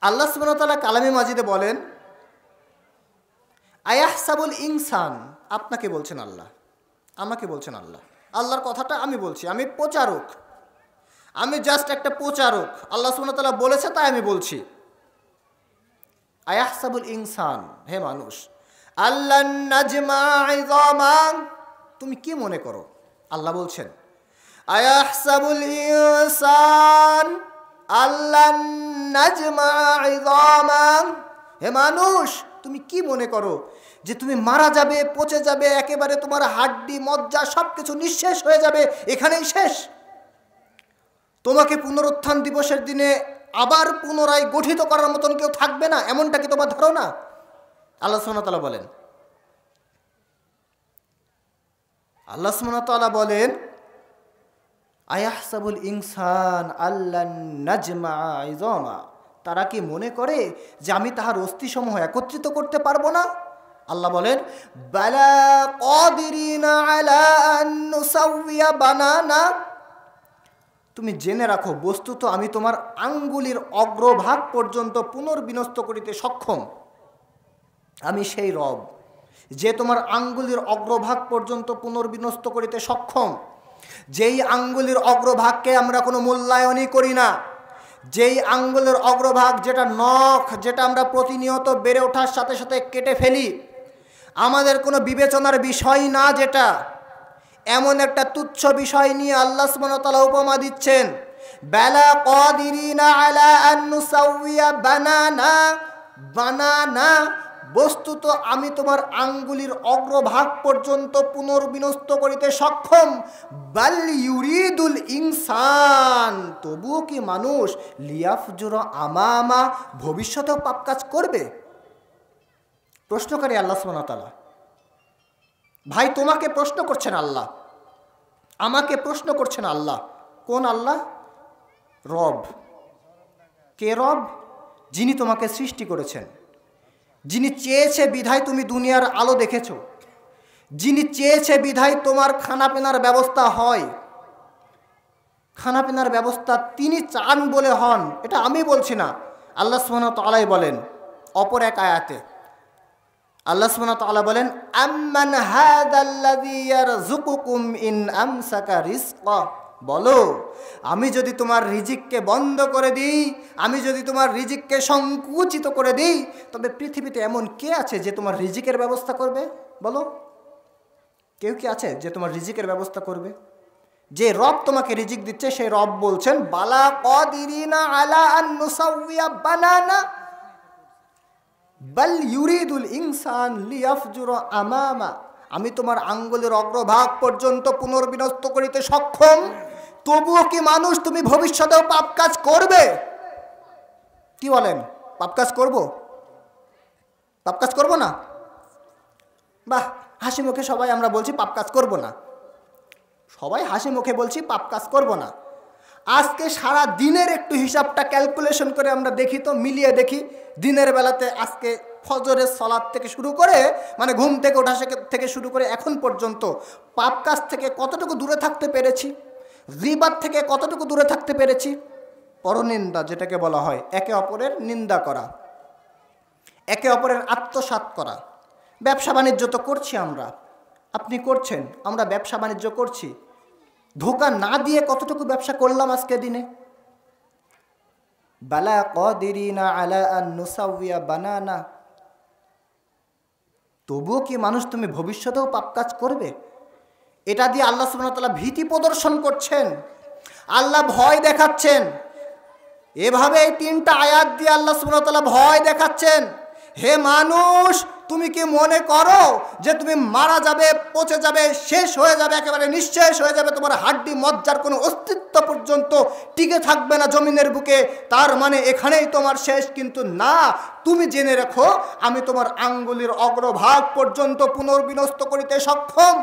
আল্লাহ সুবহানাহু ওয়া তাআলা কালামে মাজিদে বলেন, আয়াহসাবুল ইনসান, আপনাকে বলছেন আল্লাহ, আমাকে বলছেন আল্লাহ। আল্লাহর কথাটা আমি বলছি, আমি প্রচারক, আমি জাস্ট একটা প্রচারক। আল্লাহ সুবহানাহু ওয়া তাআলা বলেছে তাই আমি বলছি। আয়াহসাবুল ইনসান, হে মানুষ, আল্লান নাজমা ইযামা, তুমি কি মনে করো? আল্লাহ বলছেন আয়াহসাবুল ইনসান আল্লান নাজমা ইযামা, হে মানুষ তুমি কি মনে করো যে তুমি মারা যাবে, পচে যাবে, একেবারে তোমার হাড্ডি মজ্জা সবকিছু নিঃশেষ হয়ে যাবে, এখানেই শেষ? তোমাকে পুনরুত্থান দিবসের দিনে আবার পুনরায় গঠিত করার মতন কেউ থাকবে না, এমনটা কি তোমার ধারণা? আল্লাহ সুবহানাহু ওয়া তাআলা বলেন, আল্লাহ সুবহানাহু ওয়া তাআলা বলেন আয়াহসাবুল ইনসান আল্লান নাজমা ইযামা, তারা কি মনে করে যে আমি তাহার অস্থিসমূহ একত্রিত করতে পারবো না? আল্লাহ বলেন বালা কাদিরিনা আলা আন নুসাউইয়া বানানা, তুমি জেনে রাখো বস্তুত আমি তোমার আঙ্গুলির অগ্রভাগ পর্যন্ত পুনর্বিন্যস্ত করিতে সক্ষম। আমি সেই রব যে তোমার আঙ্গুলির অগ্রভাগ পর্যন্ত পুনর্বিন্যস্ত করিতে সক্ষম। যেই আঙ্গুলির অগ্রভাগকে আমরা কোনো মূল্যায়নই করি না, যেই আঙ্গুলের অগ্রভাগ, যেটা নখ, যেটা আমরা প্রতিনিয়ত বেড়ে ওঠার সাথে সাথে কেটে ফেলি, আমাদের কোনো বিবেচনার বিষয় না, যেটা এমন একটা তুচ্ছ বিষয় নিয়ে আল্লাহ সুবহানাহু ওয়া তাআলা উপমা দিচ্ছেন, বালা কাদিরিনা আলা আন নুসাউইয়া বানানা, বানানা বস্তুত আমি তোমার আঙ্গুলির অগ্রভাগ পর্যন্ত পুনর্বিন্যস্ত করিতে সক্ষম। বাল ইউরিদুল ইনসান, তবুও কি মানুষ লিয়াফজুরা আমামা, ভবিষ্যতেও পাপ কাজ করবে? প্রশ্নকারী আল্লাহ সুবহানাহু ওয়া তাআলা। ভাই তোমাকে প্রশ্ন করছেন আল্লাহ, আমাকে প্রশ্ন করছেন আল্লাহ। কোন আল্লাহ? রব। কে রব? যিনি তোমাকে সৃষ্টি করেছেন, যিনি চেয়েছে বিধায় তুমি দুনিয়ার আলো দেখেছ, যিনি চেয়েছে বিধায় তোমার খানাপিনার ব্যবস্থা হয়। খানাপিনার ব্যবস্থা তিনি চান বলে হন, এটা আমি বলছি না, আল্লাহ সুবহানাহু ওয়া তাআলাই বলেন অপর এক আয়াতে। আল্লাহ সুবহানাহু ওয়া তাআলা বলেন আম্মান হাযাল্লাযী ইয়ারযুকুকুম ইন আমসাকা রিজকা, বলো আমি যদি তোমার রিজিককে বন্ধ করে দিই, আমি যদি তোমার রিজিককে সংকুচিত করে দিই, তবে পৃথিবীতে এমন কে আছে যে তোমার রিজিকের ব্যবস্থা করবে? বলো, কেউ কি আছে যে তোমার রিজিকের ব্যবস্থা করবে? যে রব তোমাকে রিজিক দিচ্ছে সেই রব বলছেন বালা কাদিরিনা আলা আন নুসাউইয়া বানানা বাল ইউরিদুল ইনসান লিয়াফজুরা আমামা, আমি তোমার আঙ্গুলের অগ্রভাগ পর্যন্ত পুনর্বিন্যস্ত করিতে সক্ষম, তবুও কি মানুষ তুমি ভবিষ্যতেও পাপ কাজ করবে? কি বলেন, পাপ কাজ করব? পাপ কাজ করব না? বাহ, হাসি মুখে সবাই আমরা বলছি পাপ কাজ করব না, সবাই হাসি মুখে বলছি পাপ কাজ করব না। আজকে সারা দিনের একটু হিসাবটা ক্যালকুলেশন করে আমরা দেখি তো, মিলিয়ে দেখি দিনের বেলাতে আজকে ফজরের সালাত থেকে শুরু করে, মানে ঘুম থেকে ওঠা থেকে শুরু করে এখন পর্যন্ত পাপ কাজ থেকে কতটুকু দূরে থাকতে পেরেছি, গীবত থেকে কতটুকু দূরে থাকতে পেরেছি। পরনিন্দা যেটাকে বলা হয়, একে অপরের নিন্দা করা, একে অপরের আত্মসাৎ করা। ব্যবসা বাণিজ্য তো করছি আমরা, আপনি করছেন, আমরা ব্যবসা বাণিজ্য করছি, ধোঁকা না দিয়ে কতটুকু ব্যবসা করলাম আজকে দিনে? বালা কাদিরিনা আলা আন নুসাউইয়া বানানা, তবুও কি মানুষ তুমি ভবিষ্যতেও পাপ কাজ করবে? এটা দিয়ে আল্লাহ সুবহানাহু ওয়া তাআলা ভীতি প্রদর্শন করছেন, আল্লাহ ভয় দেখাচ্ছেন। এভাবে এই তিনটা আয়াত দিয়ে আল্লাহ সুবহানাহু ওয়া তাআলা ভয় দেখাচ্ছেন, হে মানুষ তুমি কি মনে করো যে তুমি মারা যাবে, পচে যাবে, শেষ হয়ে যাবে, একেবারে নিঃশেষ হয়ে যাবে, তোমার হাড্ডি মজ্জার কোনো অস্তিত্ব পর্যন্ত টিকে থাকবে না জমিনের বুকে, তার মানে এখানেই তোমার শেষ? কিন্তু না, তুমি জেনে রাখো আমি তোমার আঙ্গুলির অগ্রভাগ পর্যন্ত পুনর্বিন্যস্ত করিতে সক্ষম,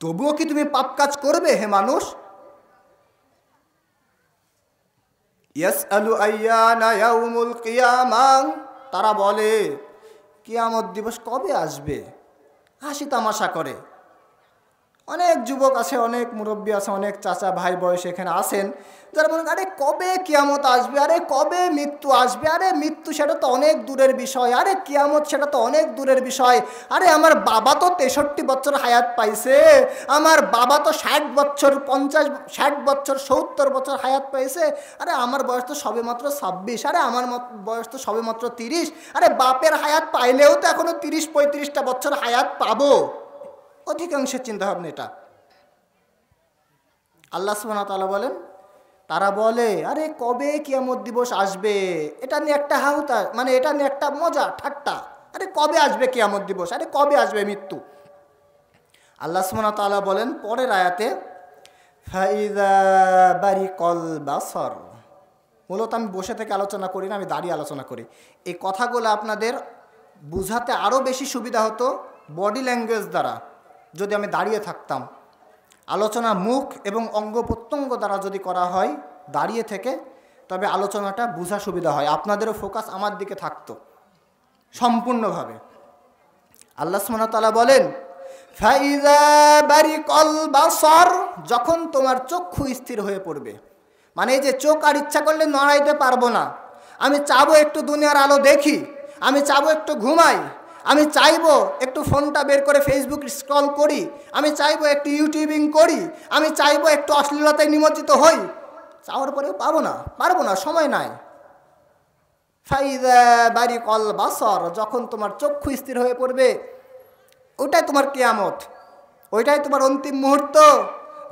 তবুও কি তুমি পাপ কাজ করবে? হে মানুষ, ইয়াসআলু আইয়ানা ইয়াউমুল কিয়ামাহ, তারা বলে কিয়ামত দিবস কবে আসবে, হাসি তামাশা করে। অনেক যুবক আছে, অনেক মুরব্বী আছে, অনেক চাচা ভাই বয়স এখানে আসেন, যারা বলেন আরে কবে কিয়ামত আসবে, আরে কবে মৃত্যু আসবে, আরে মৃত্যু সেটা তো অনেক দূরের বিষয়, আরে কিয়ামত সেটা তো অনেক দূরের বিষয়, আরে আমার বাবা তো 63 বছর হায়াত পাইছে, আমার বাবা তো 60 বছর 50 60 বছর 70 বছর হায়াত পাইছে, আরে আমার বয়স তো সবে মাত্র 26, আরে আমার বয়স তো সবে মাত্র 30, আরে বাপের হায়াত পাইলেও তো এখনো 30-35টা বছর হায়াত পাবো। অধিকাংশের চিন্তাভাবনা এটা। আল্লাহ সুবহানাহু ওয়া তাআলা বলেন, তারা বলে আরে কবে কিয়ামত দিবস আসবে, এটা নিয়ে একটা হাহুতা, মানে এটা নিয়ে একটা মজা ঠাট্টা, আরে কবে আসবে কিয়ামত দিবস, আরে কবে আসবে মৃত্যু। আল্লাহ সুবহানাহু ওয়া তাআলা বলেন পরের আয়াতে, ফাইযা বারিকাল বাসর। মূলত আমি বসে থেকে আলোচনা করি না, আমি দাঁড়িয়ে আলোচনা করি। এই কথাগুলো আপনাদের বুঝাতে আরও বেশি সুবিধা হতো বডি ল্যাঙ্গুয়েজ দ্বারা, যদি আমি দাঁড়িয়ে থাকতাম। আলোচনা মুখ এবং অঙ্গ প্রত্যঙ্গ দ্বারা যদি করা হয় দাঁড়িয়ে থেকে, তবে আলোচনাটা বোঝা সুবিধা হয়, আপনাদেরও ফোকাস আমার দিকে থাকতো সম্পূর্ণভাবে। আল্লাহ সুবহানাহু ওয়া তাআলা বলেন, ফাইযা বারিকাল বাসর, যখন তোমার চক্ষু স্থির হয়ে পড়বে, মানে এই যে চোখ আর ইচ্ছা করলে নড়াইতে পারবো না, আমি চাবো একটু দুনিয়ার আলো দেখি, আমি চাবো একটু ঘুমাই, আমি চাইবো একটু ফোনটা বের করে ফেসবুক স্ক্রল করি, আমি চাইবো একটু ইউটিউবিং করি, আমি চাইবো একটু অশ্লীলতায় নিমজ্জিত হই, চাওয়ার পরেও পারবো না, সময় নাই। ফাইযা বারিকাল বাসর, যখন তোমার চক্ষু স্থির হয়ে পড়বে, ওইটাই তোমার কিয়ামত, ওইটাই তোমার অন্তিম মুহূর্ত।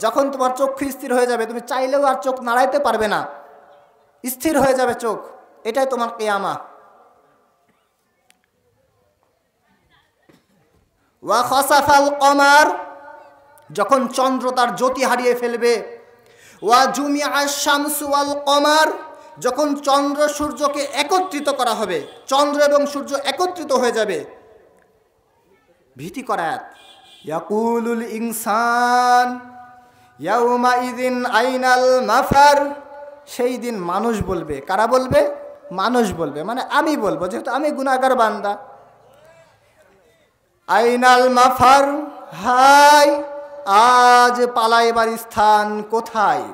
যখন তোমার চক্ষু স্থির হয়ে যাবে, তুমি চাইলেও আর চোখ নাড়াইতে পারবে না, স্থির হয়ে যাবে চোখ, এটাই তোমার কিয়ামা। ওয়া খাসাফাল কমার, যখন চন্দ্র তার জ্যোতি হারিয়ে ফেলবে। ওয়া জুমিআশ শামসু ওয়াল কমার, যখন চন্দ্র সূর্যকে একত্রিত করা হবে, চন্দ্র এবং সূর্য একত্রিত হয়ে যাবে। ভীতিকর আয়াত। ইয়াকুলুল ইনসান ইয়াউমাইযিন আইনাল মাফার, সেই দিন মানুষ বলবে, কারা বলবে? মানুষ বলবে, মানে আমি বলবো, যেহেতু আমি গুনাহগার বান্দা। আইনাল মাফার, হাই আজ পালাইবার স্থান কোথায়?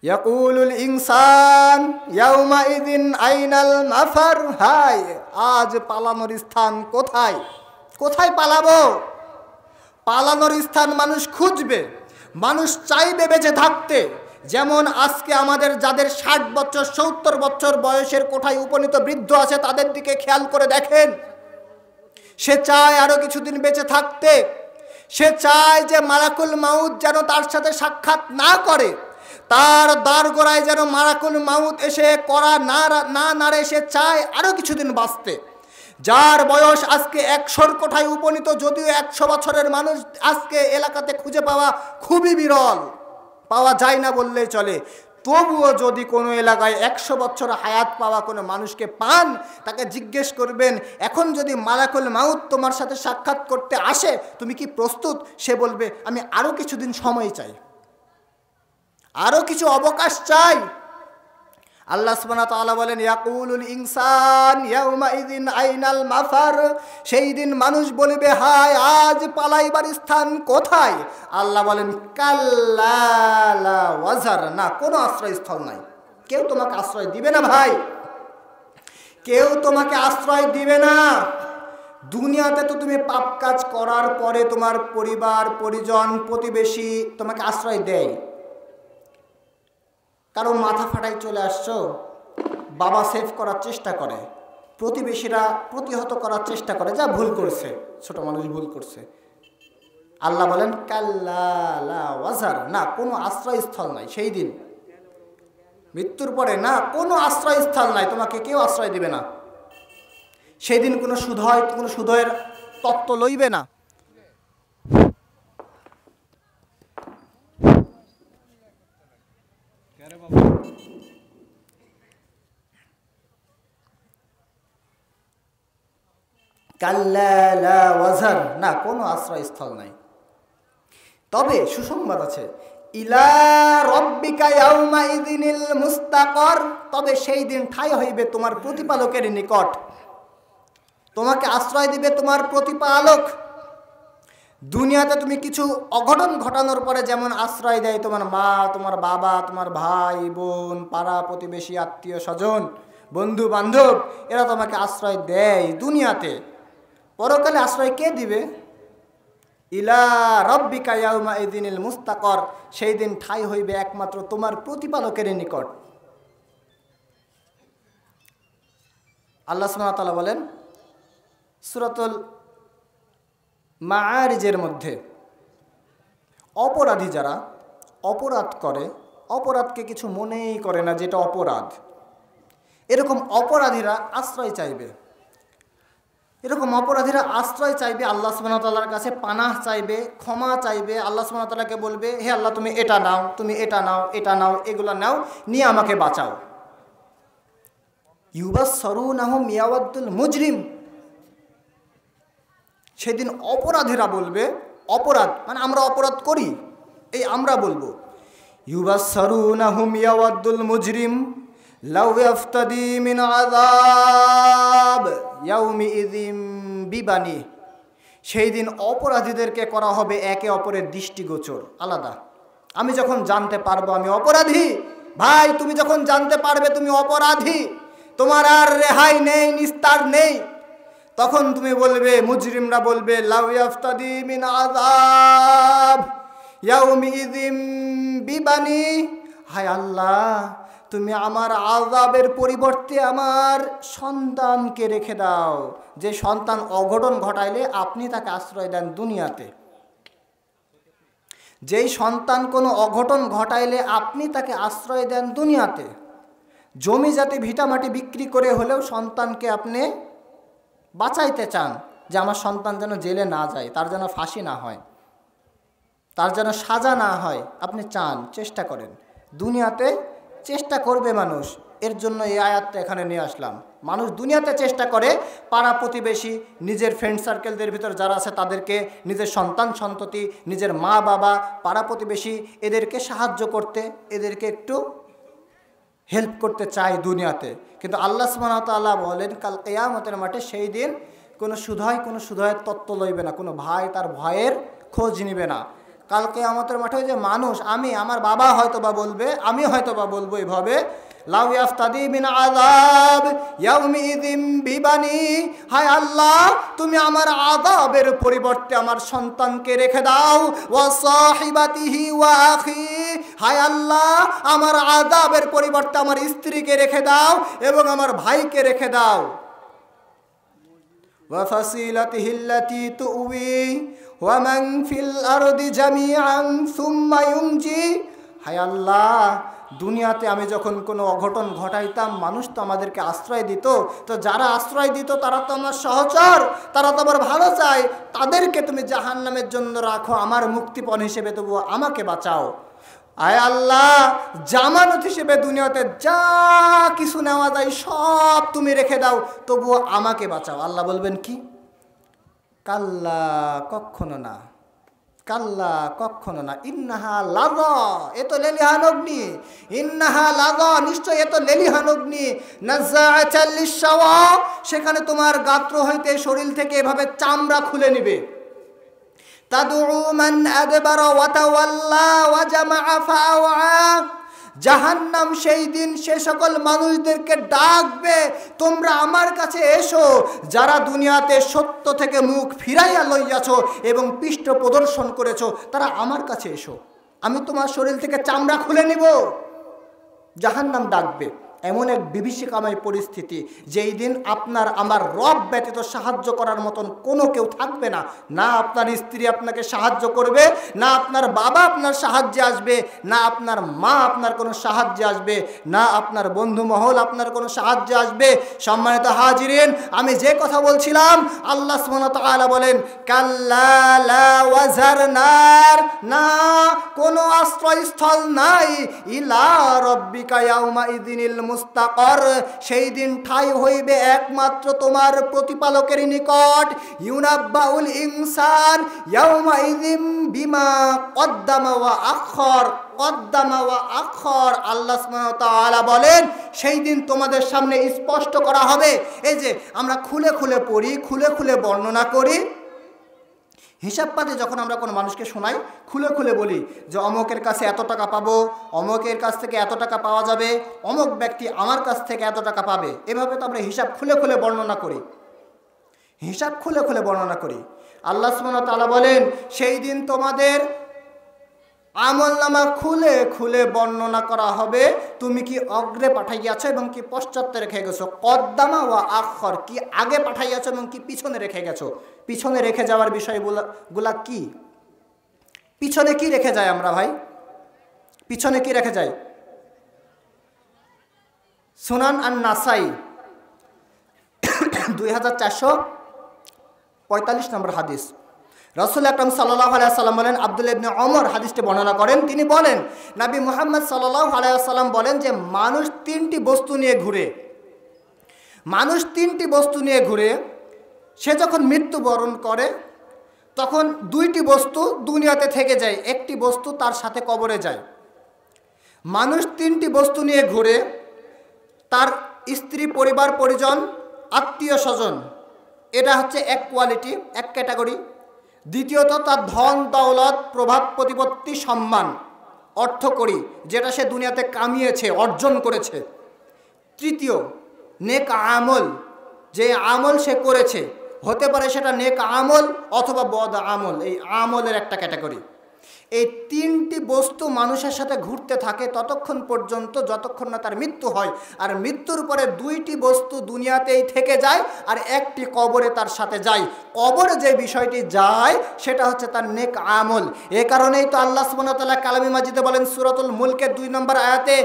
ইয়াকুলুল ইনসান ইয়াউমাইযিন আইনাল মাফার, হাই আজ পালানোর স্থান কোথায়? কোথায় পালাবো? পালানোর স্থান মানুষ খুঁজবে, মানুষ চাইবে বেঁচে থাকতে। যেমন আজকে আমাদের যাদের 60 বছর 70 বছর বয়সের কোঠায় উপনীত বৃদ্ধ আছে, তাদের দিকে খেয়াল করে দেখেন, সে চায় আরো কিছুদিন বেঁচে থাকতে, সে চায় যে মালাকুল মাউত যেন তার সাথে সাক্ষাৎ না করে, তার দ্বারগোড়ায় যেন মালাকুল মাউত এসে করা না নাড়ে, সে চায় আরো কিছুদিন বাঁচতে। যার বয়স আজকে 100-র কোঠায় উপনীত, যদিও 100 বছরের মানুষ আজকে এলাকাতে খুঁজে পাওয়া খুবই বিরল, পাওয়া যায় না বললেই চলে, তবুও যদি কোনো এলাকায় 100 বছর হায়াত পাওয়া কোনো মানুষকে পান, তাকে জিজ্ঞেস করবেন, এখন যদি মালাকুল মাউত তোমার সাথে সাক্ষাৎ করতে আসে, তুমি কি প্রস্তুত? সে বলবে, আমি আরো কিছুদিন সময় চাই, আরো কিছু অবকাশ চাই। আল্লাহ সুবহানাহু ওয়া তাআলা বলেন, ইয়াকুলুল ইনসান ইয়াউমাইযিন আইনাল মাফার, সেই দিন মানুষ বলবে, হায় আজ পালাইবার স্থান কোথায়? আল্লাহ বলেন, কাল্লা লা ওয়াজার, না কোনো আশ্রয়স্থল নাই, কেউ তোমাকে আশ্রয় দিবে না ভাই, কেউ তোমাকে আশ্রয় দিবে না। দুনিয়াতে তো তুমি পাপ কাজ করার পরে তোমার পরিবার পরিজন প্রতিবেশী তোমাকে আশ্রয় দেয়, কারো মাথা ফাটাই চলে আসছো, বাবা সেভ করার চেষ্টা করে, প্রতিবেশীরা প্রতিহত করার চেষ্টা করে, যা ভুল করছে, ছোট মানুষ ভুল করছে। আল্লাহ বলেন, কাল্লা লা ওয়াজার, না কোনো আশ্রয়স্থল নাই সেই দিন, মৃত্যুর পরে না কোনো আশ্রয়স্থল নাই, তোমাকে কেউ আশ্রয় দিবে না সেই দিন। কোনো সুদয়ের তত্ত্ব লইবে না। কাল্লা লা ওয়াজার, না কোনো আশ্রয়স্থল নাই। তবে সুসংবাদ আছে, ইলা রব্বিকা ইয়াউমাইযিনিল মুস্তাকর, তবে সেই দিন ঠাঁই হইবে তোমার প্রতিপালকের নিকট, তোমাকে আশ্রয় দিবে তোমার প্রতিপালক। দুনিয়াতে তুমি কিছু অঘটন ঘটানোর পরে যেমন আশ্রয় দেয় তোমার মা, তোমার বাবা, তোমার ভাই বোন, পাড়া প্রতিবেশী, আত্মীয় স্বজন, বন্ধু বান্ধব, এরা তোমাকে আশ্রয় দেয় দুনিয়াতে, পরকালে আশ্রয় কে দিবে? ইলা রব্বিকা ইয়াউমা ইযিনিল মুস্তাকর, সেই দিন ঠাঁই হইবে একমাত্র তোমার প্রতিপালকের নিকট। আল্লাহ সুবহানাহু ওয়া তাআলা বলেন সূরাতুল মাআরিজের মধ্যে, অপরাধী যারা অপরাধ করে, অপরাধকে কিছু মনেই করে না যেটা অপরাধ, এরকম অপরাধীরা আশ্রয় চাইবে, এরকম অপরাধীরা আশ্রয় চাইবে আল্লাহ সুবহানাহু ওয়া তাআলার কাছে, পানাহ চাইবে, ক্ষমা চাইবে। আল্লাহ সুবহানাহু ওয়া তাআলাকে বলবে, হে আল্লাহ তুমি এটা নাও, তুমি এটা নাও, এটা নাও, এগুলো নাও, নিয়ে আমাকে বাঁচাও। ইউবাসসারুনাহুম ইয়াওয়াদ্দুল মুজরিম, সেদিন অপরাধীরা বলবে, অপরাধ মানে আমরা অপরাধ করি, এই আমরা বলবো, ইউবাসসারুনাহুম ইয়াওয়াদ্দুল মুজরিম লাউ ইয়াফতাদি মিন আযাব ইয়াউমিইযিম বিবানি, সেই দিন অপরাধীদেরকে করা হবে একে অপরের দৃষ্টিগোচর, আলাদা। আমি যখন জানতে পারবো আমি অপরাধী, ভাই তুমি যখন জানতে পারবে তুমি অপরাধী, তোমার আর রেহাই নেই, নিস্তার নেই, তখন তুমি বলবে, মুজরিমরা বলবে, লাউ ইয়াফতাদি মিন আযাব ইয়াউমিইযিম বিবানি, হায় আল্লাহ তুমি আমার আযাবের পরিবর্তে আমার সন্তানকে রেখে দাও, যে সন্তান অঘটন ঘটাইলে আপনি তাকে আশ্রয় দেন দুনিয়াতে, যেই সন্তান কোনো অঘটন ঘটাইলে আপনি তাকে আশ্রয় দেন দুনিয়াতে, জমি জাতি ভিটামাটি বিক্রি করে হলেও সন্তানকে আপনি বাঁচাইতে চান, যে আমার সন্তান যেন জেলে না যায়, তার যেন ফাঁসি না হয়, তার যেন সাজা না হয়, আপনি চান, চেষ্টা করেন, দুনিয়াতে চেষ্টা করবে মানুষ, এর জন্য এই আয়াতটা এখানে নিয়ে আসলাম। মানুষ দুনিয়াতে চেষ্টা করে পাড়া প্রতিবেশী, নিজের ফ্রেন্ড সার্কেলদের ভিতর যারা আছে তাদেরকে, নিজের সন্তান সন্ততি, নিজের মা বাবা, পাড়া প্রতিবেশী, এদেরকে সাহায্য করতে, এদেরকে একটু হেল্প করতে চায় দুনিয়াতে। কিন্তু আল্লাহ সুবহানাহু ওয়া তাআলা বলেন কাল কিয়ামতের মাঠে সেই দিন কোনো সুধয়ের তত্ত্ব লইবে না, কোনো ভাই তার ভয়ের খোঁজ নিবে না। কাল কিয়ামতের মাঠে যে মানুষ, আমার বাবা হয়তো বা বলবে, আমি হয়তো বা বলবো এভাবে, লাউ ইয়াফতাদি মিন আযাব ইয়াউমিইযিম বিবানি, হায় আল্লাহ তুমি আমার আযাবের পরিবর্তে আমার সন্তানকে রেখে দাও, ওয়া সাহিবাতিহি ওয়া আখি, হায় আল্লাহ আমার আযাবের পরিবর্তে আমার স্ত্রীকে রেখে দাও এবং আমার ভাইকে রেখে দাও, ওয়া ফাসিলাতিহি আল্লাতী তুউই ওয়া মান ফিল আরদি জামিআন সুম্মা ইউনজি, হায় আল্লাহ দুনিয়াতে আমি যখন কোনো অঘটন ঘটাইতাম মানুষ তো আমাদেরকে আশ্রয় দিত, তো যারা আশ্রয় দিত তারা তো আমার সহচর, তারা তো আমার ভালো চায়, তাদেরকে তুমি জাহান্নামের জন্য রাখো, আমার মুক্তিপণ হিসেবে তবুও আমাকে বাঁচাও। আয় আল্লাহ জামানত হিসেবে দুনিয়াতে যা কিছু নেওয়া যায় সব তুমি রেখে দাও, তবুও আমাকে বাঁচাও। আল্লাহ বলবেন কি? কাল্লা, কখনো না, কাল্লা কখনো না, ইন্নাহা লাযা, এ তো লেলিহান অগ্নি, ইন্নাহা লাযা নিশ্চয় এ তো লেলিহান অগ্নি, নাযাআতাল লিশাওয়া, সেখানে তোমার গাত্র হইতে শরীর থেকে এভাবে চামড়া খুলে নিবে, তাদউ মান আদবারা ওয়া তাওয়াল্লা ওয়া জামাআ ফাআওয়া, জাহান্নাম সেই দিন সে সকল মানুষদেরকে ডাকবে, তোমরা আমার কাছে এসো, যারা দুনিয়াতে সত্য থেকে মুখ ফিরাইয়া লইয়াছো এবং পৃষ্ঠ প্রদর্শন করেছো, তারা আমার কাছে এসো, আমি তোমার শরীর থেকে চামড়া খুলে নিব। জাহান্নাম ডাকবে। এমন এক বিভীষিকাময় পরিস্থিতি, যেই দিন আপনার আমার রব ব্যতীত সাহায্য করার মতন কোনো কেউ থাকবে না, না আপনার স্ত্রী আপনাকে সাহায্য করবে, না আপনার বাবা আপনার সাহায্যে আসবে, না আপনার মা আপনার কোনো সাহায্যে আসবে, না আপনার বন্ধু মহল আপনার কোনো সাহায্যে আসবে। সম্মানিত হাজিরিন, আমি যে কথা বলছিলাম, আল্লাহ সুবহানাহু ওয়া তাআলা বলেন কাল্লা লা ওয়াজারনার, না কোনো আশ্রয়স্থল নাই, ইলা রব্বিকা ইয়াউমা ইযিনিল মুস্তাকর, সেই দিন ঠাঁই হইবে একমাত্র তোমার প্রতিপালকের নিকট। ইউনাব্বাউল ইনসান ইয়াউমাইযিম বিমা কদ্দামা ওয়া আখর, কদ্দামা ওয়া আখর, আল্লাহ সুবহানাহু ওয়া তাআলা বলেন সেই দিন তোমাদের সামনে স্পষ্ট করা হবে। এই যে আমরা খুলে খুলে পড়ি, খুলে খুলে বর্ণনা করি, হিসাব পাতি যখন আমরা কোনো মানুষকে শোনাই, খুলে খুলে বলি যে অমুকের কাছে এত টাকা পাবো, অমুকের কাছ থেকে এত টাকা পাওয়া যাবে, অমুক ব্যক্তি আমার কাছ থেকে এত টাকা পাবে, এভাবে তো আমরা হিসাব খুলে খুলে বর্ণনা করি, হিসাব খুলে খুলে বর্ণনা করি। আল্লাহ সুবহানাহু ওয়া তাআলা বলেন, সেই দিন তোমাদের আমলনামা খুলে খুলে বর্ণনা করা হবে, তুমি কি অগ্রে পাঠাইয়াছো এবং কি পশ্চাতে রেখে গেছো, কদ্দামা ওয়া আখর, কি আগে পাঠাইয়াছো এবং কি পিছনে রেখে গেছো। পিছনে রেখে যাওয়ার বিষয়গুলা কি? পিছনে কি রেখে যায় আমরা ভাই? পিছনে কি রেখে যায়? সুনান আন-নাসাই 2445 নম্বর হাদিস। রাসূল আকরাম সাল্লাল্লাহু আলাইহি ওয়াসাল্লাম বলেন, আব্দুল্লাহ ইবনে ওমর হাদিসটি বর্ণনা করেন, তিনি বলেন নবী মুহাম্মদ সাল্লাল্লাহু আলাইহি ওয়াসাল্লাম বলেন যে মানুষ তিনটি বস্তু নিয়ে ঘুরে, মানুষ তিনটি বস্তু নিয়ে ঘুরে। সে যখন মৃত্যুবরণ করে তখন দুইটি বস্তু দুনিয়াতে থেকে যায়, একটি বস্তু তার সাথে কবরে যায়। মানুষ তিনটি বস্তু নিয়ে ঘুরে, তার স্ত্রী, পরিবার পরিজন, আত্মীয় স্বজন, এটা হচ্ছে এক কোয়ালিটি, এক ক্যাটাগরি। দ্বিতীয়ত তার ধন দৌলত, প্রভাব প্রতিপত্তি, সম্মান, অর্থকড়ি, যেটা সে দুনিয়াতে কামিয়েছে, অর্জন করেছে। তৃতীয় নেক আমল, যে আমল সে করেছে, হতে পারে সেটা নেক আমল অথবা বদ আমল, এই আমলের একটা ক্যাটাগরি। এই তিনটি বস্তু মানুষের সাথে ঘুরতে থাকে ততক্ষণ পর্যন্ত যতক্ষণ না তার মৃত্যু হয়। আর মৃত্যুর পরে দুইটি বস্তু দুনিয়াতেই থেকে যায় আর একটি কবরে তার সাথে যায়। কবরে যে বিষয়টি যায় সেটা হচ্ছে তার নেক আমল। এ কারণেই তো আল্লাহ সুবহানাহু ওয়া তাআলা কালামে মাজিদে বলেন সূরাতুল মুলকের 2 নম্বর আয়াতে,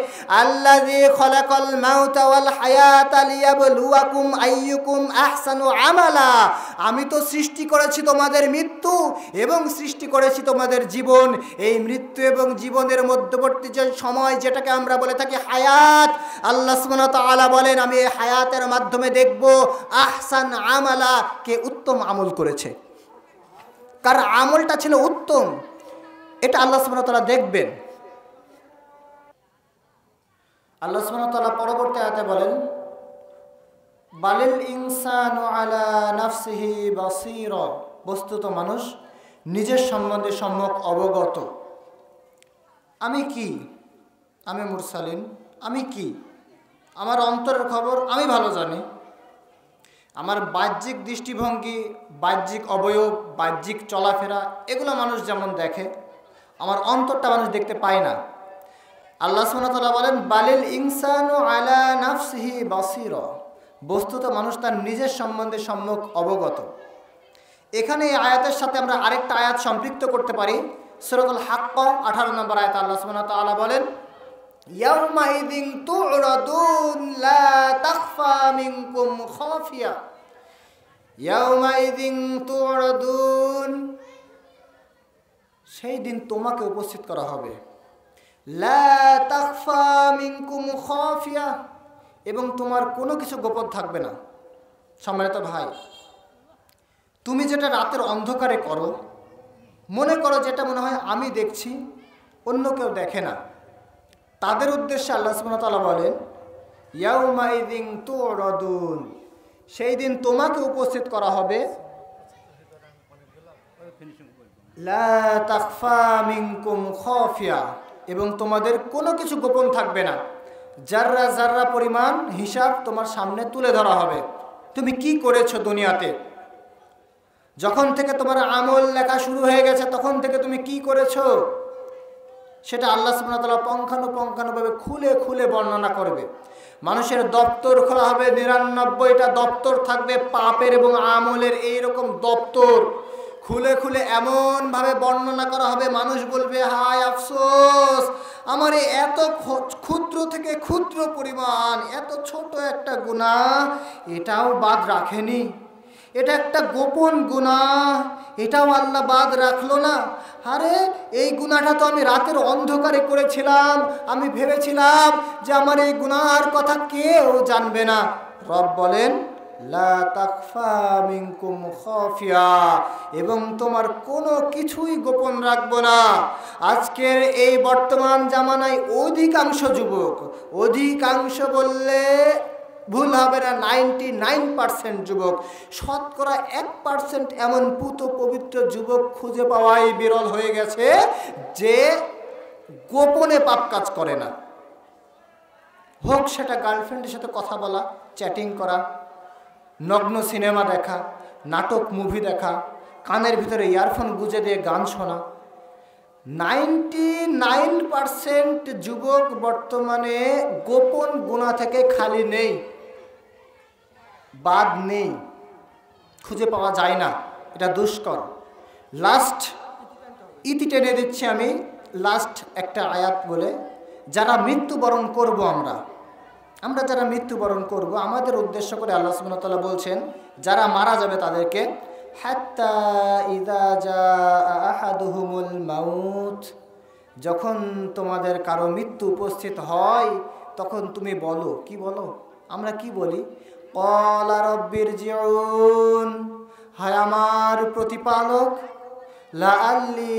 আল্লাযী খালাকাল মাউতা ওয়াল হায়াতা লিয়াবলুয়াকুম আইয়ুকুম আহসানু আমালা। আমি তো সৃষ্টি করেছি তোমাদের মৃত্যু এবং সৃষ্টি করেছি তোমাদের জীবন। এই মৃত্যু এবং জীবনের মধ্যবর্তী যে সময়, যেটাকে আমরা বলে থাকি হায়াত, আল্লাহ সুবহানাহু ওয়া তাআলা বলেন আমি এই হায়াতের মাধ্যমে দেখব আহসান আমালা, কে উত্তম আমল করেছে, কার আমলটা ছিল উত্তম, এটা আল্লাহ সুবহানাহু ওয়া তাআলা দেখবেন। আল্লাহ সুবহানাহু ওয়া তাআলা পরবর্তী আয়াতে বলেন, বালিল ইনসানু আলা নাফসিহি বাসীরা, বস্তুত মানুষ নিজের সম্বন্ধে সম্যক অবগত। আমি কি? আমি মুরসালিন, আমি কি? আমার অন্তরের খবর আমি ভালো জানি। আমার বাহ্যিক দৃষ্টিভঙ্গি, বাহ্যিক অবয়ব, বাহ্যিক চলাফেরা, এগুলো মানুষ যেমন দেখে, আমার অন্তরটা মানুষ দেখতে পায় না। আল্লাহ সুবহানাহু ওয়া তাআলা বলেন, বালিল ইনসানু আলা নাফসিহি বাসীরা, বস্তুত মানুষ তার নিজের সম্বন্ধে সম্যক অবগত। এখানে এই আয়াতের সাথে আমরা আরেকটা আয়াত সম্পৃক্ত করতে পারি। সূরাতুল হাক্ক 18 নম্বর আয়াতে আল্লাহ সুবহানাহু ওয়া তাআলা বলেন, ইয়াউমাইযিন তু'রাদুন লা তাখফা মিনকুম খাফিয়া, ইয়াউমাইযিন তু'রাদুন, সেই দিন তোমাকে উপস্থিত করা হবে, লা তাখফা মিনকুম খাফিয়া, এবং তোমার কোনো কিছু গোপন থাকবে না। সম্মানিত ভাই, তুমি যেটা রাতের অন্ধকারে করো, মনে করো যেটা মনে হয় আমি দেখছি, অন্য কেউ দেখে না, তাদের উদ্দেশ্যে আল্লাহ সুবহানাহু ওয়া তাআলা বলেন, ইয়াউমাইযিন তু'রাদুন, সেই দিন তোমাকে উপস্থিত করা হবে, লা তাখফা মিনকুম খাফিয়া, এবং তোমাদের কোনো কিছু গোপন থাকবে না। জাররা জাররা পরিমাণ হিসাব তোমার সামনে তুলে ধরা হবে। তুমি কি করেছো দুনিয়াতে, যখন থেকে তোমার আমল লেখা শুরু হয়ে গেছে তখন থেকে তুমি কি করেছো, সেটা আল্লাহ সুবহানাহু ওয়া তাআলা পঙ্খানুপঙ্খানুভাবে খুলে খুলে বর্ণনা করবে। মানুষের দপ্তর খোলা হবে, 99টা দপ্তর থাকবে পাপের এবং আমলের, এইরকম দপ্তর খুলে খুলে এমনভাবে বর্ণনা করা হবে, মানুষ বলবে হায় আফসোস, আমার এত ক্ষুদ্র থেকে ক্ষুদ্র পরিমাণ, এত ছোট একটা গুনাহ, এটাও বাদ রাখেনি, এটা একটা গোপন গুনাহ, এটাও আল্লাহ বাদ রাখলো না। আরে এই গুনাহটা তো আমি রাতের অন্ধকারে করেছিলাম, আমি ভেবেছিলাম যে আমার এই গুনাহর কথা কেউ জানবে না। রব বলেন, লা তাখফা মিনকুম খাফিয়া, এবং তোমার কোনো কিছুই গোপন রাখবো না। আজকের এই বর্তমান জামানায় অধিকাংশ যুবক, অধিকাংশ বললে ভুল হবে না, 99% যুবক। শতকরা 1% এমন পুত পবিত্র যুবক খুঁজে পাওয়াই বিরল হয়ে গেছে যে গোপনে পাপ কাজ করে না। হোক সেটা গার্লফ্রেন্ডের সাথে কথা বলা, চ্যাটিং করা, নগ্ন সিনেমা দেখা, নাটক মুভি দেখা, কানের ভিতরে ইয়ারফোন গুঁজে দিয়ে গান শোনা। 99% যুবক বর্তমানে গোপন গুনাহ থেকে খালি নেই, বাদ নেই, খুঁজে পাওয়া যায় না, এটা দুষ্কর। লাস্ট ইতি টেনে দিচ্ছি আমি, লাস্ট একটা আয়াত বলে, যারা মৃত্যুবরণ করব আমরা যারা মৃত্যুবরণ করব, আমাদের উদ্দেশ্য করে আল্লাহ সুবহানাহু ওয়া তাআলা বলছেন যারা মারা যাবে তাদেরকে, হাত্তা ইযা জাআ আহাদুহুমুল মাউত, যখন তোমাদের কারো মৃত্যু উপস্থিত হয় তখন তুমি বলো, কি বলো? আমরা কি বলি? ক্বালা রাব্বিরজিউন, হায় আমার প্রতিপালক, লাআল্লি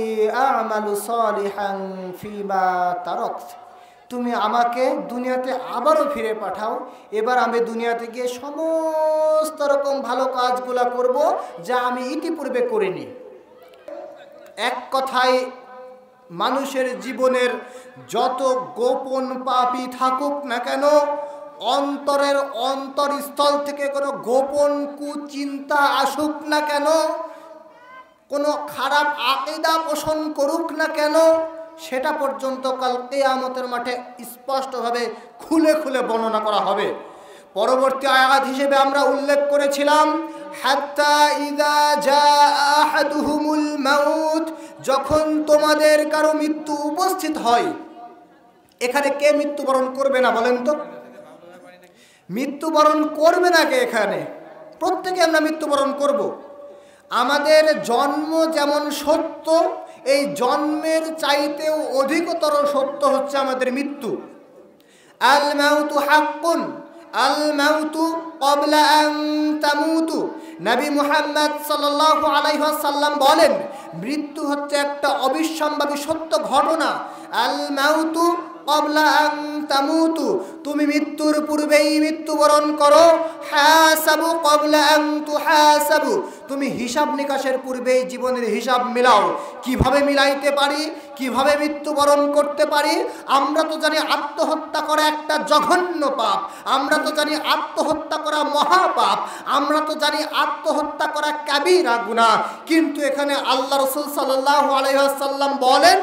আ'মালু সালিহান ফীমা তারাকত, তুমি আমাকে দুনিয়াতে আবারও ফিরে পাঠাও, এবার আমি দুনিয়াতে গিয়ে সমস্ত রকম ভালো কাজগুলো করব যা আমি ইতিপূর্বে করিনি। এক কথায় মানুষের জীবনের যত গোপন পাপই থাকুক না কেন, অন্তরের অন্তরস্থল থেকে কোনো গোপন কুচিন্তা আসুক না কেন, কোনো খারাপ আকীদা পোষণ করুক না কেন, সেটা পর্যন্ত কাল কিয়ামতের মাঠে স্পষ্টভাবে খুলে খুলে বর্ণনা করা হবে। পরবর্তী আয়াত হিসেবে আমরা উল্লেখ করেছিলাম, হাত্তা ইযা জাআ আহাদুহুমুল মাউত, যখন তোমাদের কারো মৃত্যু উপস্থিত হয়। এখানে কে মৃত্যুবরণ করবে না বলেন তো? মৃত্যুবরণ করবে না কে? এখানে প্রত্যেকে আমরা মৃত্যুবরণ করব। আমাদের জন্ম যেমন সত্য, এই জন্মের চাইতেও অধিকতর সত্য হচ্ছে আমাদের মৃত্যু। আল মাউতু হাক্কুন, আল মাউতু ক্বাবলা আন তামুতু, নবী মুহাম্মদ সাল্লাল্লাহু আলাইহি ওয়াসাল্লাম বলেন, মৃত্যু হচ্ছে একটা অবিসম্ভাবী সত্য ঘটনা। আল মাউতু ক্বাবলা আন তামুতু, তুমি মৃত্যুর পূর্বেই মৃত্যুবরণ করো। হাসাবু ক্বাবলা আন তুহাসাবু, তুমি হিসাব নিকাশের পূর্বেই জীবনের হিসাব মিলাও। কিভাবে মিলাইতে পারি, কিভাবে মৃত্যুবরণ করতে পারি? আমরা তো জানি আত্মহত্যা করা একটা জঘন্য পাপ, আমরা তো জানি আত্মহত্যা করা মহাপাপ, আমরা তো জানি আত্মহত্যা করা কাবীরা গুনাহ, কিন্তু এখানে আল্লাহ রাসূল সাল্লাল্লাহু আলাইহি ওয়াসাল্লাম বলেন,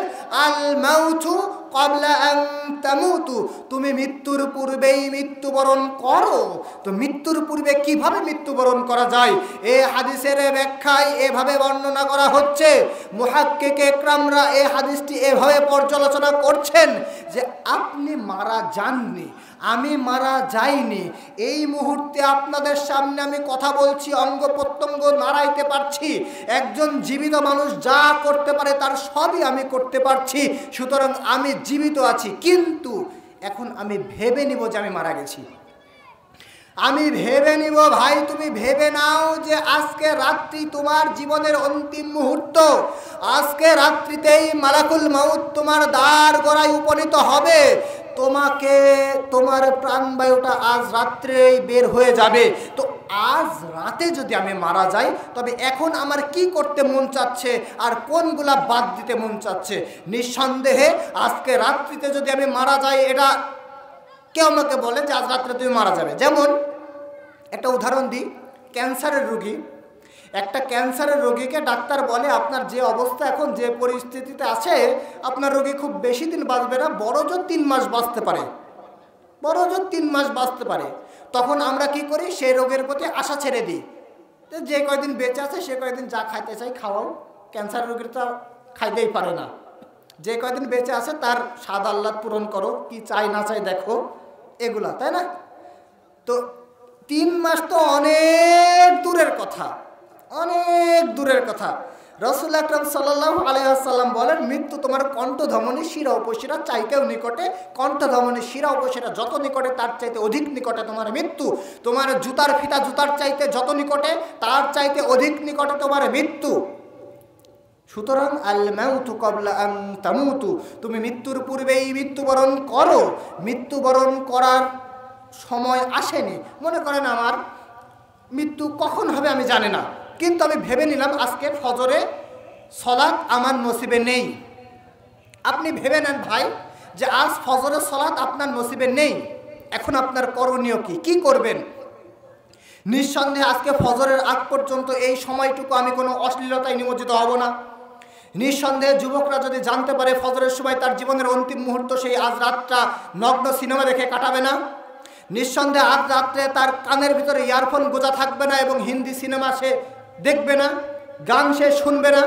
আল মাউতু ক্বাবলা আন তামুতু, তুমি মৃত্যুর পূর্বেই মৃত্যুবরণ করো। তো মৃত্যুর পূর্বে কিভাবে মৃত্যুবরণ করা যায়? এই হাদিসের ব্যাখ্যায় এভাবে বর্ণনা করা হচ্ছে, মুহাক্কিক ইকরামরা এই হাদিসটি এভাবে পর্যালোচনা করছেন যে আপনি মারা যাননি, আমি মারা যাইনি, এই মুহূর্তে আপনাদের সামনে আমি কথা বলছি, অঙ্গ প্রত্যঙ্গ নাড়াইতে পারছি, একজন জীবিত মানুষ যা করতে পারে তার সবই আমি করতে পারছি, সুতরাং আমি জীবিত আছি। কিন্তু এখন আমি ভেবে নিব যে আমি মারা গেছি, আমি ভেবে নিব। ভাই তুমি ভেবে নাও যে আজকে রাত্রি তোমার জীবনের অন্তিম মুহূর্ত, আজকে রাত্রিতেই মালাকুল মাউত তোমার দ্বার গড়ায় উপনীত হবে, তোমাকে তোমার প্রাণবায়ুটা আজ রাত্রেই বের হয়ে যাবে। তো আজ রাতে যদি আমি মারা যাই, তবে এখন আমার কি করতে মন চাচ্ছে আর কোনগুলা বাদ দিতে মন চাচ্ছে? নিঃসন্দেহে আজকে রাত্রিতে যদি আমি মারা যাই, এটা কেউ আমাকে বলে যে আজ রাত্রে তুমি মারা যাবে। যেমন একটা উদাহরণ দিই, ক্যান্সারের রোগী, একটা ক্যান্সারের রোগীকে ডাক্তার বলে আপনার যে অবস্থা এখন, যে পরিস্থিতিতে আছে, আপনার রোগী খুব বেশি দিন বাঁচবে না, বড় জোর 3 মাস বাঁচতে পারে, বড় জোর 3 মাস বাঁচতে পারে। তখন আমরা কি করি? সেই রোগের প্রতি আশা ছেড়ে দিই, যে কয়দিন বেঁচে আছে সে কয়দিন যা খাইতে চাই খাওয়াও, ক্যান্সার রোগীর তো খাইতেই পারে না, যে কয়দিন বেঁচে আছে তার স্বাদ আহ্লাদ পূরণ করো, কি চাই না চাই দেখো, এগুলা, তাই না? তো 3 মাস তো অনেক দূরের কথা, অনেক দূরের কথা। রাসূল আকরাম সাল্লাল্লাহু আলাইহি ওয়াসাল্লাম বলেন, মৃত্যু তোমার কণ্ঠধমনী শিরা উপশিরা চাইতেও নিকটে, কণ্ঠধমনী শিরা উপশিরা যত নিকটে তার চাইতে অধিক নিকটে তোমার মৃত্যু, তোমার জুতার ফিতা জুতার চাইতে যত নিকটে তার চাইতে অধিক নিকটে তোমার মৃত্যু। সুতরাং আল মাউতু ক্বাবলা আন তামুতু, তুমি মৃত্যুর পূর্বেই মৃত্যুবরণ করো। মৃত্যুবরণ করার সময় আসেনি, মনে করেন আমার মৃত্যু কখন হবে আমি জানি না, কিন্তু আমি ভেবে নিলাম আজকে ফজরে সলাৎ আমার নসিবে নেই। আপনি ভেবে নেন ভাই যে আজ ফজরের সলাৎ আপনার নসিবে নেই, এখন আপনার করণীয় কি করবেন? নিঃসন্দেহে আজকে ফজরের আগ পর্যন্ত এই সময়টুকু আমি কোনো অশ্লীলতায় নিমজ্জিত হব না। নিঃসন্দেহে যুবকরা যদি জানতে পারে ফজরের সময় তার জীবনের অন্তিম মুহূর্ত, সেই আজ রাতটা নগ্ন সিনেমা দেখে কাটাবে না। নিঃসন্দেহে আজ রাত্রে তার কানের ভিতরে ইয়ারফোন গোজা থাকবে না এবং হিন্দি সিনেমা সে দেখবে না, গান সে শুনবে না।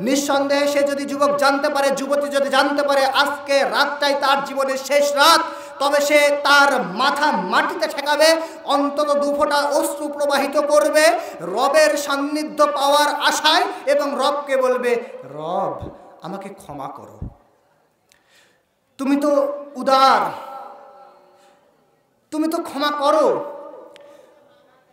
নিঃসন্দেহে সে যদি যুবক জানতে পারে, যুবতী যদি জানতে পারে আজকে রাতটাই তার জীবনের শেষ রাত, তবে সে তার মাথা মাটিতে ঠেকাবে, অন্তত 2 ফোঁটা অশ্রু প্রবাহিত করবে রবের সান্নিধ্য পাওয়ার আশায়, এবং রবকে বলবে, রব আমাকে ক্ষমা করো, তুমি তো উদার, তুমি তো ক্ষমা করো।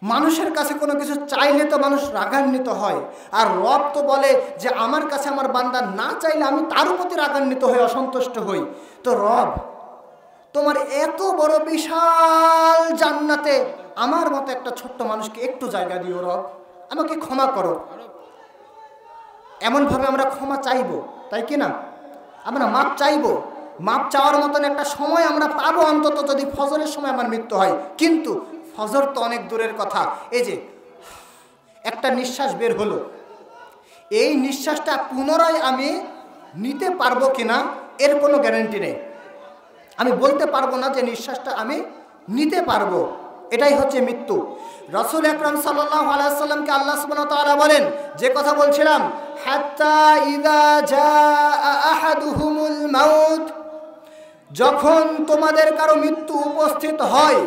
মানুষের কাছে কোনো কিছু চাইলে তো মানুষ রাগান্বিত হয়, আর রব তো বলে যে আমার কাছে আমার বান্দা না চাইলে আমি তার প্রতি রাগান্বিত হই, অসন্তুষ্ট হই। তো রব তোমার এত বড় বিশাল জান্নাতে আমার মতো একটা ছোট্ট মানুষকে একটু জায়গা দিও, রব আমাকে ক্ষমা করো। এমনভাবে আমরা ক্ষমা চাইব, তাই কি না? আমরা মাপ চাইব, মাপ চাওয়ার মতন একটা সময় আমরা পাবো অন্তত যদি ফজরের সময় আমার মৃত্যু হয়। কিন্তু ফজর তো অনেক দূরের কথা, এই যে একটা নিঃশ্বাস বের হলো, এই নিঃশ্বাসটা পুনরায় আমি নিতে পারবো কিনা এর কোনো গ্যারান্টি নেই। আমি বলতে পারবো না যে নিঃশ্বাসটা আমি নিতে পারবো, এটাই হচ্ছে মৃত্যু। রাসূল আকরাম সাল্লাল্লাহু আলাইহি ওয়াসাল্লামকে আল্লাহ সুবহানাহু ওয়া তাআলা বলেন, যে কথা বলছিলাম, হাত্তা ইযা জাআ আহাদুহুমুল মাউত, যখন তোমাদের কারো মৃত্যু উপস্থিত হয়,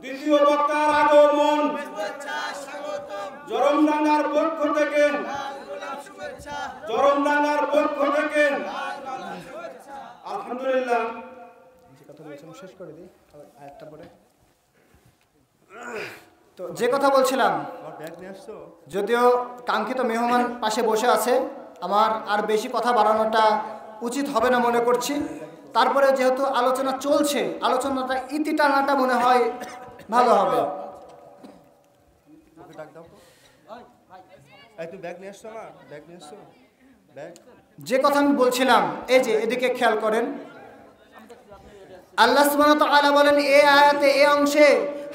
দ্বিতীয় বক্তার আগমন জরমডাঙ্গার পক্ষ থেকে, জরমডাঙ্গার পক্ষ থেকে আলহামদুলিল্লাহ। শেষ করে দিই আরেকটা পরে। তো যে কথা বলছিলাম, যদিও কাঙ্ক্ষিত মেহমান পাশে বসে আছে, আমার আর বেশি কথা বাড়ানোটা উচিত হবে না মনে করছি। তারপরে যেহেতু আলোচনা চলছে, আলোচনাটা ইতি টানাটা মনে হয় ভালো হবে। যে কথা আমি বলছিলাম, এই যে এদিকে খেয়াল করেন, আল্লাহ সুবহানাহু ওয়া তাআলা বলেন এই আয়াতে, এই অংশে,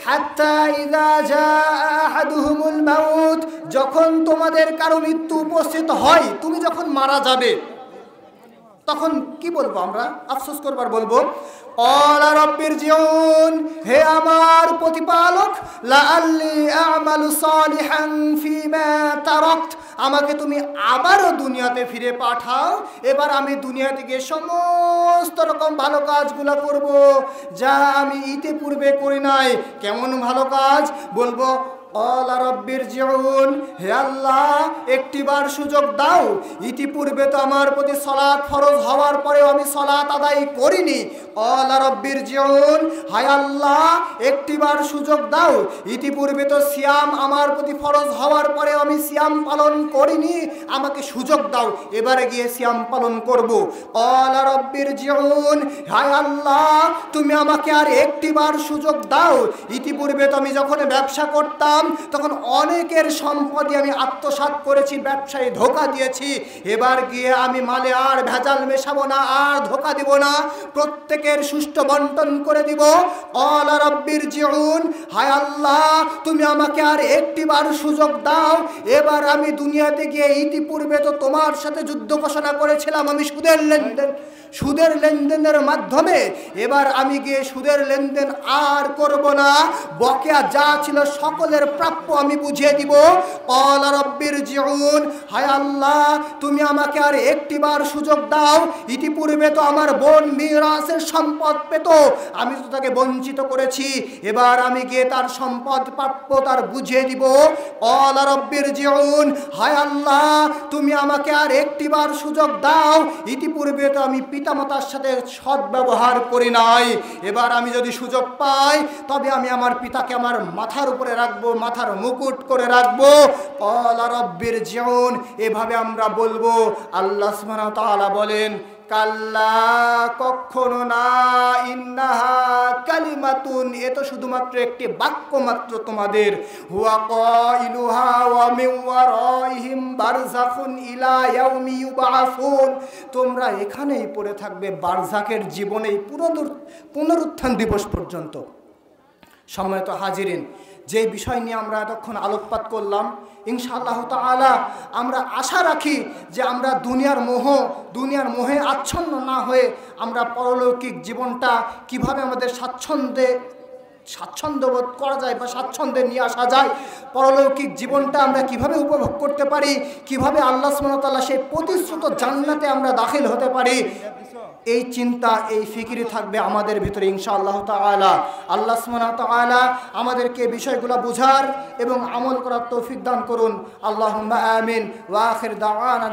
হাত্তা ইযা জাআ আহাদুহুমুল মাউত, যখন তোমাদের কারো মৃত্যু উপস্থিত হয়, তুমি যখন মারা যাবে, তখন কি বলবো আমরা? আফসোস করবার বলবো, ক্বালা রাব্বিরজিউন, হে আমার প্রতিপালক, লাআল্লি আ'মালু সালিহান ফীমা তারাকত, আমাকে তুমি আবারও দুনিয়াতে ফিরে পাঠাও, এবার আমি দুনিয়াতে গিয়ে সমস্ত রকম ভালো কাজগুলো করব যা আমি ইতিপূর্বে করি নাই। কেমন ভালো কাজ? বলবো, ক্বালা রাব্বিরজিউন, হে আল্লাহ একটিবার সুযোগ দাও, ইতিপূর্বে তো আমার প্রতি সালাত ফরজ হওয়ার পরেও আমি সালাত আদায় করিনি। ক্বালা রাব্বিরজিউন, হায় আল্লাহ একটিবার সুযোগ দাও, ইতিপূর্বে তো সিয়াম আমার প্রতি ফরজ হওয়ার পরেও আমি সিয়াম পালন করিনি, আমাকে সুযোগ দাও, এবারে গিয়ে সিয়াম পালন করব। ক্বালা রাব্বিরজিউন, হায় আল্লাহ তুমি আমাকে আর একটিবার সুযোগ দাও, ইতিপূর্বে তো আমি যখন ব্যবসা করতাম তখন অনেকের সম্পত্তি আমি আত্মসাৎ করেছি, ব্যবসায় ধোঁকা দিয়েছি, এবার গিয়ে আমি মালে আর ভেজাল মেশাবো না, আর ধোঁকা দিব না, প্রত্যেকের সুষ্ঠু বন্টন করে দিব। ক্বালা রাব্বিরজিউন, হায় আল্লাহ তুমি আমাকে আর একটিবার সুযোগ দাও, এবার আমি দুনিয়াতে গিয়ে, ইতিপূর্বে তো তোমার সাথে যুদ্ধ ঘোষণা করেছিলাম আমি সুদের লেনদেনের মাধ্যমে, এবার আমি গিয়ে সুদের লেনদেন আর করব না, বকেয়া যা ছিল সকলের প্রাপ্য আমি বুঝিয়ে দিব। ক্বালা রাব্বিরজিউন, হায় আল্লাহ তুমি আমাকে আর একটিবার সুযোগ দাও। ইতিপূর্বে তো আমার বোন মিরাসের সম্পদ পেত, আমি তো তাকে বঞ্চিত করেছি, এবার আমি গিয়ে তার সম্পদ প্রাপ্য তার বুঝিয়ে দিব। ক্বালা রাব্বিরজিউন, হায় আল্লাহ তুমি আমাকে আর একটিবার সুযোগ দাও। ইতিপূর্বে তো আমি পিতামাতার সাথে সদ্ব্যবহার করি নাই, এবার আমি যদি সুযোগ পাই তবে আমি আমার পিতাকে আমার মাথার উপরে রাখবো, মাথার মুকুট করে রাখবো। ক্বালা রাব্বিরজিউন, এভাবে আমরা বলবো। আল্লাহ সুবহানাহু ওয়া তাআলা বলেন, কাল্লা, কখনো না, ইন্নাহা কালিমাতুন, এ তো শুধুমাত্র একটি বাক্য মাত্র তোমাদের। হুয়া কাইলুহা ওয়া মিন ওয়ারাইহিম বারযাখুন ইলা ইয়াউমি ইউবআসুন, তোমরা এখানেই পড়ে থাকবে বারযাখের জীবনেই পুনরুত্থান দিবস পর্যন্ত। সম্মানিত হাজিরিন, যে বিষয় নিয়ে আমরা এতক্ষণ আলোকপাত করলাম, ইনশাআল্লাহ তাআলা আমরা আশা রাখি যে আমরা দুনিয়ার মোহে আচ্ছন্ন না হয়ে আমরা পরলৌকিক জীবনটা কিভাবে আমাদের স্বাচ্ছন্দ্যবোধ করা যায় বা স্বাচ্ছন্দ্যে নিয়ে আসা যায়, পরলৌকিক জীবনটা আমরা কিভাবে উপভোগ করতে পারি, কিভাবে আল্লাহ সুবহানাহু ওয়া তাআলা সেই প্রতিশ্রুত জান্নাতে আমরা দাখিল হতে পারি, এই চিন্তা এই ফিকিরি থাকবে আমাদের ভিতরে ইনশাআল্লাহ তাআলা। আল্লাহ সুবহানাহু ওয়া তাআলা আমাদেরকে বিষয়গুলো বুঝার এবং আমল করার তৌফিক দান করুন। আল্লাহুম্মা আমিন। ওয়া আখির দাওয়ানা।